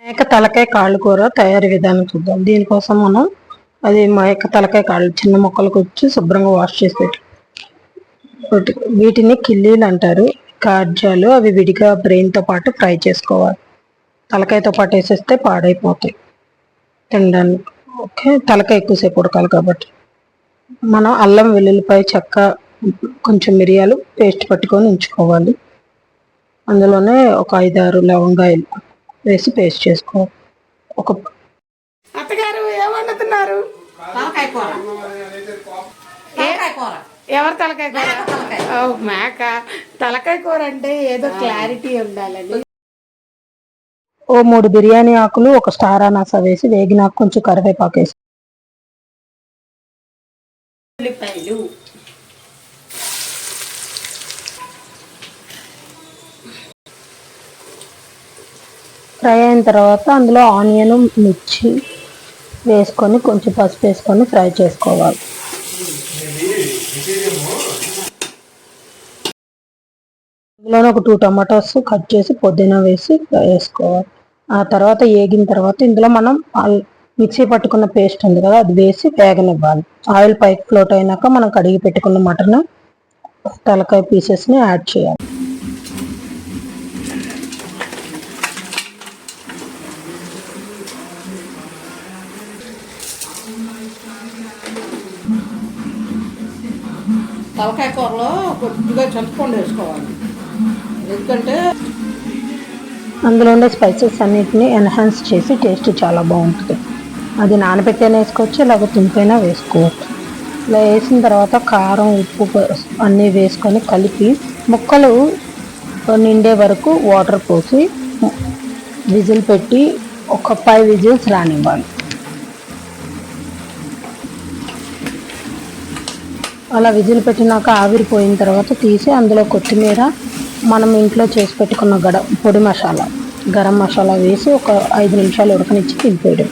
మేక తలకాయ కాళ్ళు కూర తయారీ విధానం చూద్దాం. దీనికోసం మనం మేక తలకాయ కాళ్ళు చిన్న ముక్కలకు వచ్చి శుభ్రంగా వాష్ చేసి వీటిని కిల్లీలు అంటారు. కాజాలు అవి విడిగా బ్రెయిన్తో పాటు ఫ్రై చేసుకోవాలి. తలకాయతో పాటు వేసేస్తే పాడైపోతాయి తినడానికి. ఓకే, తలకాయ ఎక్కువసేపు ఉడకాలి కాబట్టి మనం అల్లం వెల్లుల్లిపాయ చెక్క కొంచెం మిరియాలు పేస్ట్ పట్టుకొని ఉంచుకోవాలి. అందులోనే ఒక 5-6 లవంగాయలు వేసి పేస్ట్ చేసుకోవాలి. ఒక అత్తగారు ఏమంటున్నారు? ఎవరు తలకాయ కూర? మేక తలకాయ కూర అంటే ఏదో క్లారిటీ ఉండాలండి. 3 బిర్యానీ ఆకులు, ఒక స్టార్ అనాస వేసి వేగినాక కొంచెం కరివేపాకు వేసి ఉల్లిపాయలు ఫ్రై అయిన తర్వాత అందులో ఆనియన్ మిర్చి వేసుకొని కొంచెం పసుపు వేసుకొని ఫ్రై చేసుకోవాలి. ఇందులోనే ఒక 2 టమాటోస్ కట్ చేసి పుదీనా వేసి వేసుకోవాలి. ఆ తర్వాత వేగిన తర్వాత ఇందులో మనం మిక్సీ పట్టుకున్న పేస్ట్ ఉంది కదా, అది వేసి వేగనివ్వాలి. ఆయిల్ పైకి ఫ్లోట్ అయినాక మనం కడిగి పెట్టుకున్న మటన్ తలకాయ పీసెస్ని యాడ్ చేయాలి. తలకాయ కూరలో కొద్దిగా చింతపండు వేసుకోవాలి, ఎందుకంటే అందులో ఉండే స్పైసెస్ అన్నిటిని ఎన్హాన్స్ చేసి టేస్ట్ చాలా బాగుంటుంది. అది నానబెట్టైనా వేసుకోవచ్చు, ఇలాగ తుంపైనా వేసుకోవచ్చు. ఇలా వేసిన తర్వాత కారం ఉప్పు అన్నీ వేసుకొని కలిపి ముక్కలు నిండే వరకు వాటర్ పోసి విజిల్ పెట్టి ఒక 5 విజిల్స్ రానివ్వాలి. అలా విజిల్ పెట్టినాక ఆవిరిపోయిన తర్వాత తీసి అందులో కొత్తిమీర, మనం ఇంట్లో చేసి పెట్టుకున్న పొడి మసాలా గరం మసాలా వేసి ఒక 5 నిమిషాలు ఉడకనిచ్చి తినిపోయడం.